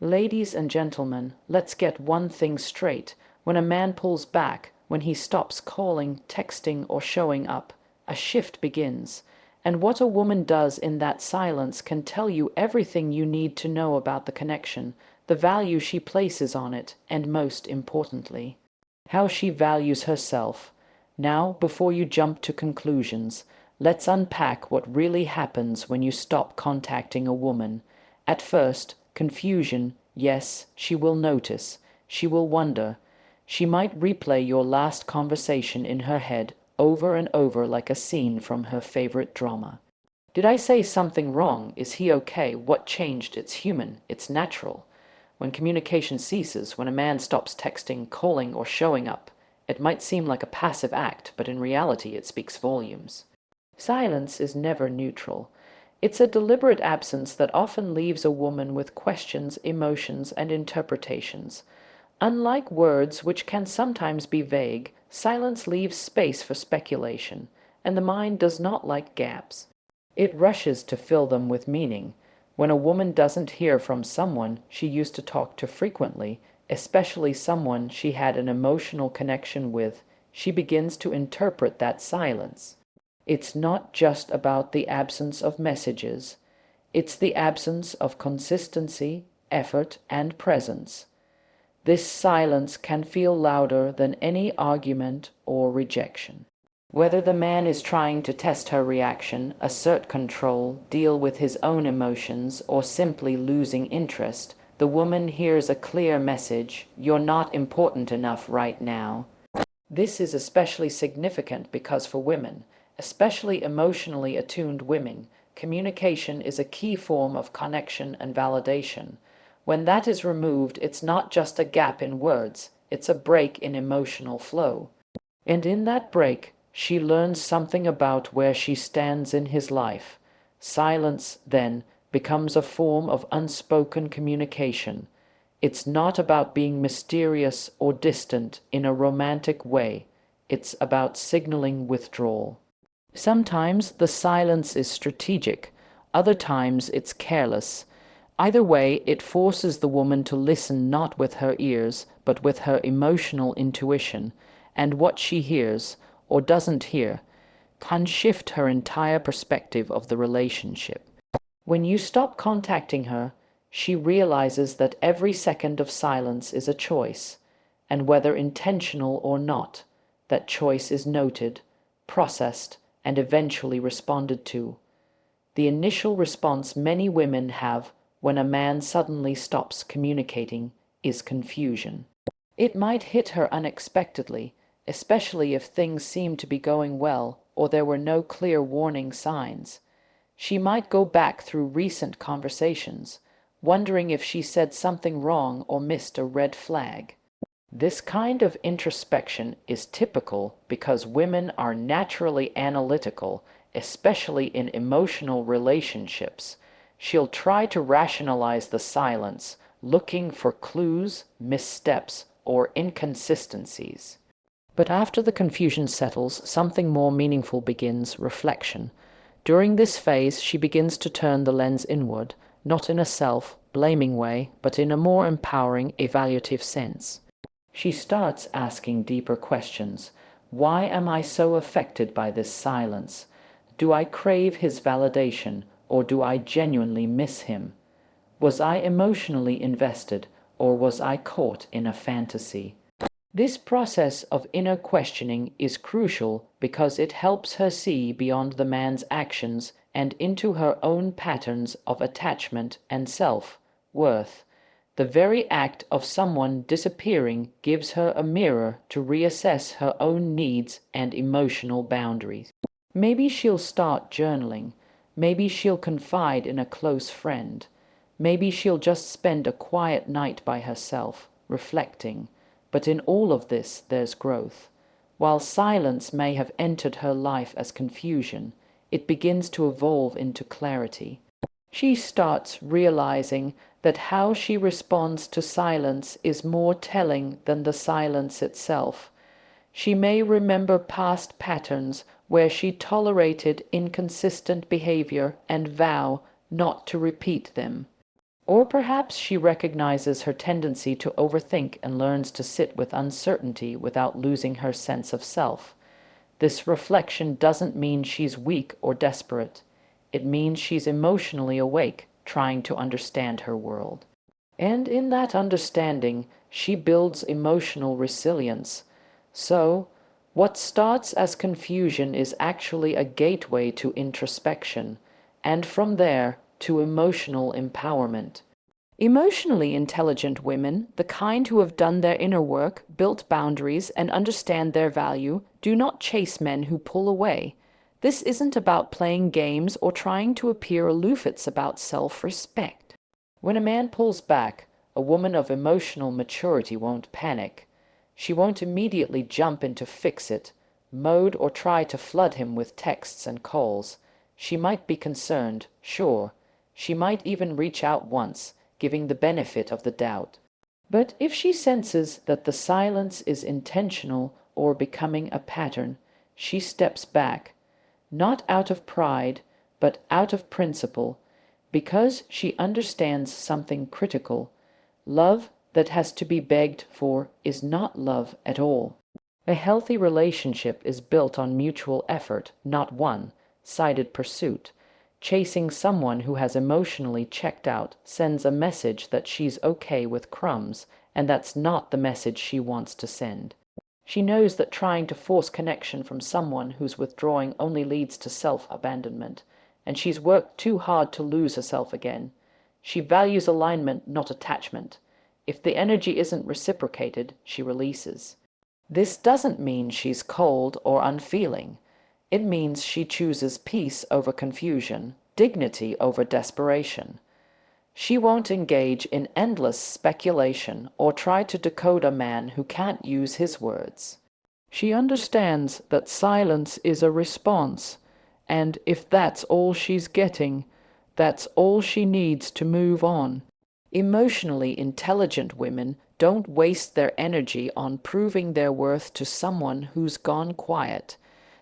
Ladies and gentlemen, let's get one thing straight. When a man pulls back, when he stops calling, texting, or showing up, a shift begins. And what a woman does in that silence can tell you everything you need to know about the connection, the value she places on it, and most importantly, how she values herself. Now, before you jump to conclusions, let's unpack what really happens when you stop contacting a woman. At first, confusion, yes, she will notice. She will wonder. She might replay your last conversation in her head over and over like a scene from her favorite drama. Did I say something wrong? Is he okay? What changed? It's human. It's natural. When communication ceases, when a man stops texting, calling, or showing up, it might seem like a passive act, but in reality it speaks volumes. Silence is never neutral. It's a deliberate absence that often leaves a woman with questions, emotions, and interpretations. Unlike words, which can sometimes be vague, silence leaves space for speculation, and the mind does not like gaps. It rushes to fill them with meaning. When a woman doesn't hear from someone she used to talk to frequently, especially someone she had an emotional connection with, she begins to interpret that silence. It's not just about the absence of messages. It's the absence of consistency, effort, and presence. This silence can feel louder than any argument or rejection. Whether the man is trying to test her reaction, assert control, deal with his own emotions, or simply losing interest, the woman hears a clear message: you're not important enough right now. This is especially significant because for women, especially emotionally attuned women, communication is a key form of connection and validation. When that is removed, it's not just a gap in words, it's a break in emotional flow. And in that break, she learns something about where she stands in his life. Silence, then, becomes a form of unspoken communication. It's not about being mysterious or distant in a romantic way. It's about signaling withdrawal. Sometimes the silence is strategic, other times it's careless. Either way, it forces the woman to listen not with her ears, but with her emotional intuition, and what she hears, or doesn't hear, can shift her entire perspective of the relationship. When you stop contacting her, she realizes that every second of silence is a choice, and whether intentional or not, that choice is noted, processed, and eventually responded to. The initial response many women have when a man suddenly stops communicating is confusion. It might hit her unexpectedly, especially if things seemed to be going well or there were no clear warning signs. She might go back through recent conversations, wondering if she said something wrong or missed a red flag. This kind of introspection is typical because women are naturally analytical, especially in emotional relationships. She'll try to rationalize the silence, looking for clues, missteps, or inconsistencies. But after the confusion settles, something more meaningful begins: reflection. During this phase, she begins to turn the lens inward, not in a self-blaming way, but in a more empowering, evaluative sense. She starts asking deeper questions. Why am I so affected by this silence? Do I crave his validation, or do I genuinely miss him? Was I emotionally invested, or was I caught in a fantasy? This process of inner questioning is crucial because it helps her see beyond the man's actions and into her own patterns of attachment and self-worth. The very act of someone disappearing gives her a mirror to reassess her own needs and emotional boundaries. Maybe she'll start journaling. Maybe she'll confide in a close friend. Maybe she'll just spend a quiet night by herself, reflecting. But in all of this, there's growth. While silence may have entered her life as confusion, it begins to evolve into clarity. She starts realizing that how she responds to silence is more telling than the silence itself. She may remember past patterns where she tolerated inconsistent behavior and vow not to repeat them. Or perhaps she recognizes her tendency to overthink and learns to sit with uncertainty without losing her sense of self. This reflection doesn't mean she's weak or desperate. It means she's emotionally awake, trying to understand her world. And in that understanding, she builds emotional resilience. So, what starts as confusion is actually a gateway to introspection, and from there to emotional empowerment. Emotionally intelligent women, the kind who have done their inner work, built boundaries, and understand their value, do not chase men who pull away. This isn't about playing games or trying to appear aloof, it's about self-respect. When a man pulls back, a woman of emotional maturity won't panic. She won't immediately jump into fix-it mode or try to flood him with texts and calls. She might be concerned, sure. She might even reach out once, giving the benefit of the doubt. But if she senses that the silence is intentional or becoming a pattern, she steps back, not out of pride, but out of principle, because she understands something critical. Love that has to be begged for is not love at all. A healthy relationship is built on mutual effort, not one-sided pursuit. Chasing someone who has emotionally checked out sends a message that she's okay with crumbs, and that's not the message she wants to send. She knows that trying to force connection from someone who's withdrawing only leads to self-abandonment, and she's worked too hard to lose herself again. She values alignment, not attachment. If the energy isn't reciprocated, she releases. This doesn't mean she's cold or unfeeling. It means she chooses peace over confusion, dignity over desperation. She won't engage in endless speculation or try to decode a man who can't use his words. She understands that silence is a response, and if that's all she's getting, that's all she needs to move on. Emotionally intelligent women don't waste their energy on proving their worth to someone who's gone quiet.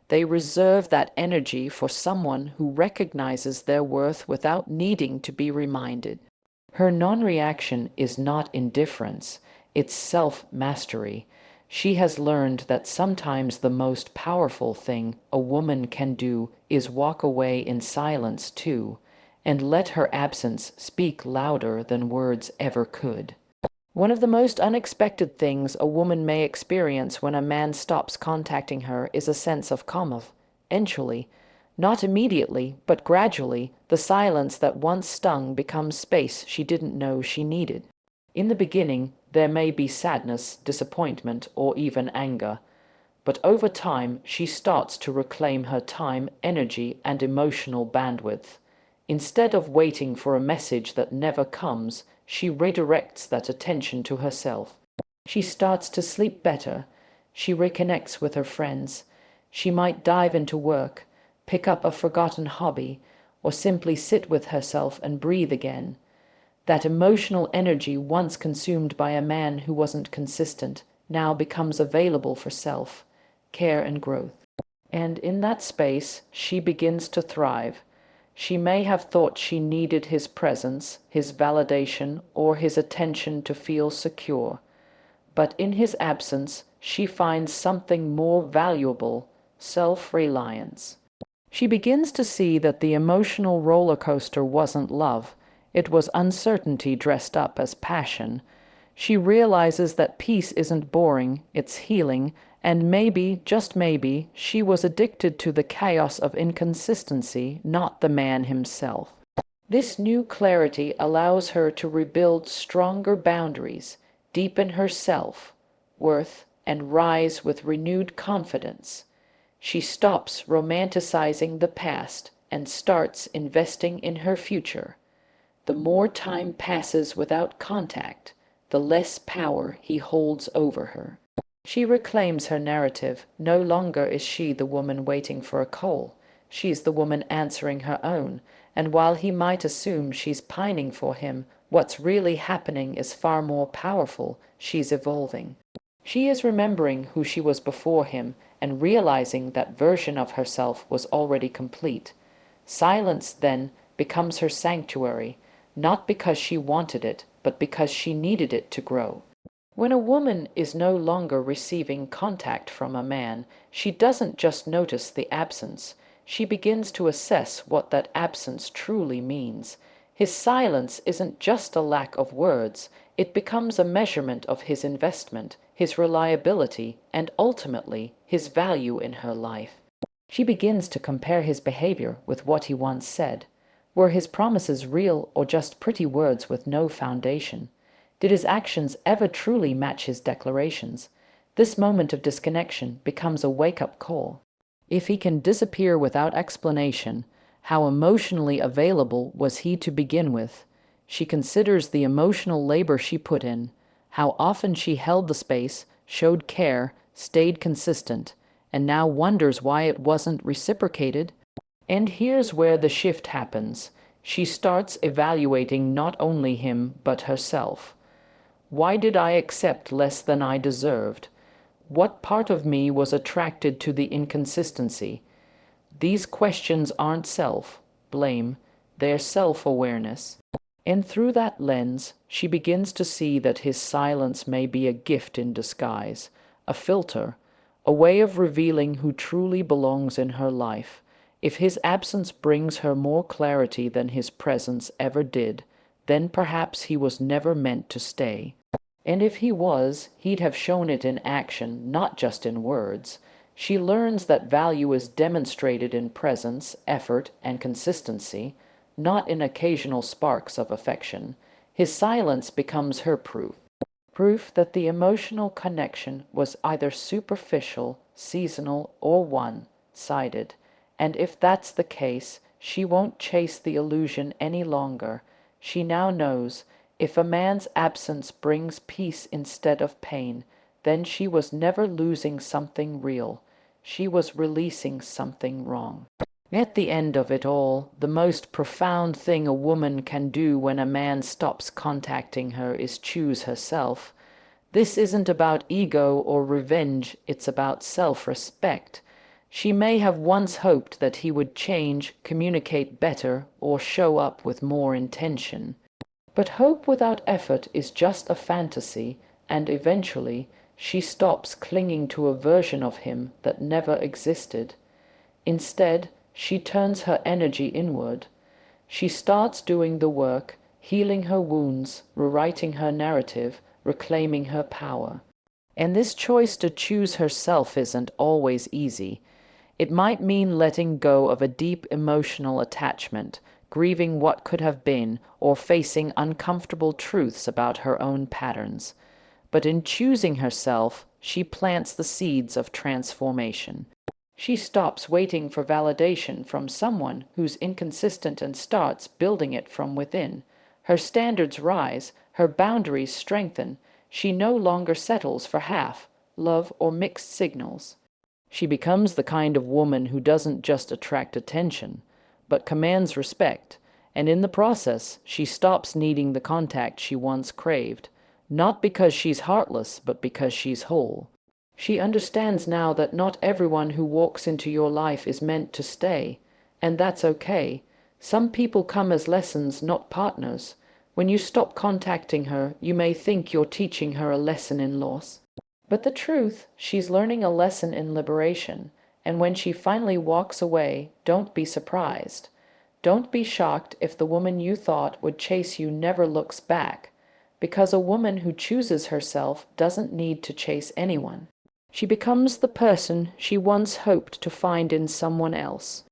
They reserve that energy for someone who recognizes their worth without needing to be reminded. Her non-reaction is not indifference, it's self-mastery. She has learned that sometimes the most powerful thing a woman can do is walk away in silence too, and let her absence speak louder than words ever could. One of the most unexpected things a woman may experience when a man stops contacting her is a sense of calm. Eventually, not immediately, but gradually, the silence that once stung becomes space she didn't know she needed. In the beginning, there may be sadness, disappointment, or even anger, but over time she starts to reclaim her time, energy, and emotional bandwidth. Instead of waiting for a message that never comes, she redirects that attention to herself. She starts to sleep better. She reconnects with her friends. She might dive into work, pick up a forgotten hobby, or simply sit with herself and breathe again. That emotional energy once consumed by a man who wasn't consistent now becomes available for self, care, and growth. And in that space, she begins to thrive. She may have thought she needed his presence, his validation, or his attention to feel secure. But in his absence, she finds something more valuable: self-reliance. She begins to see that the emotional roller coaster wasn't love. It was uncertainty dressed up as passion. She realizes that peace isn't boring, it's healing, and maybe, just maybe, she was addicted to the chaos of inconsistency, not the man himself. This new clarity allows her to rebuild stronger boundaries, deepen her self-worth, and rise with renewed confidence. She stops romanticizing the past and starts investing in her future. The more time passes without contact, the less power he holds over her. She reclaims her narrative. No longer is she the woman waiting for a call. She's the woman answering her own. And while he might assume she's pining for him, what's really happening is far more powerful. She's evolving. She is remembering who she was before him and realizing that version of herself was already complete. Silence, then, becomes her sanctuary, not because she wanted it, but because she needed it to grow. When a woman is no longer receiving contact from a man, she doesn't just notice the absence. She begins to assess what that absence truly means. His silence isn't just a lack of words, it becomes a measurement of his investment, his reliability, and ultimately his value in her life. She begins to compare his behavior with what he once said. Were his promises real or just pretty words with no foundation? Did his actions ever truly match his declarations? This moment of disconnection becomes a wake-up call. If he can disappear without explanation, how emotionally available was he to begin with? She considers the emotional labor she put in, how often she held the space, showed care, stayed consistent, and now wonders why it wasn't reciprocated. And here's where the shift happens. She starts evaluating not only him, but herself. Why did I accept less than I deserved? What part of me was attracted to the inconsistency? These questions aren't self-blame, they're self-awareness. And through that lens, she begins to see that his silence may be a gift in disguise, a filter, a way of revealing who truly belongs in her life. If his absence brings her more clarity than his presence ever did, then perhaps he was never meant to stay. And if he was, he'd have shown it in action, not just in words. She learns that value is demonstrated in presence, effort, and consistency, not in occasional sparks of affection. His silence becomes her proof that the emotional connection was either superficial, seasonal, or one-sided. And if that's the case, she won't chase the illusion any longer. She now knows, if a man's absence brings peace instead of pain, then she was never losing something real. She was releasing something wrong. At the end of it all, the most profound thing a woman can do when a man stops contacting her is choose herself. This isn't about ego or revenge, it's about self-respect. She may have once hoped that he would change, communicate better, or show up with more intention. But hope without effort is just a fantasy, and eventually she stops clinging to a version of him that never existed. Instead, she turns her energy inward. She starts doing the work, healing her wounds, rewriting her narrative, reclaiming her power. And this choice to choose herself isn't always easy. It might mean letting go of a deep emotional attachment, grieving what could have been, or facing uncomfortable truths about her own patterns. But in choosing herself, she plants the seeds of transformation. She stops waiting for validation from someone who's inconsistent and starts building it from within. Her standards rise, her boundaries strengthen. She no longer settles for half, love, or mixed signals. She becomes the kind of woman who doesn't just attract attention, but commands respect, and in the process, she stops needing the contact she once craved, not because she's heartless, but because she's whole. She understands now that not everyone who walks into your life is meant to stay, and that's okay. Some people come as lessons, not partners. When you stop contacting her, you may think you're teaching her a lesson in loss. But the truth, she's learning a lesson in liberation, and when she finally walks away, don't be surprised. Don't be shocked if the woman you thought would chase you never looks back, because a woman who chooses herself doesn't need to chase anyone. She becomes the person she once hoped to find in someone else.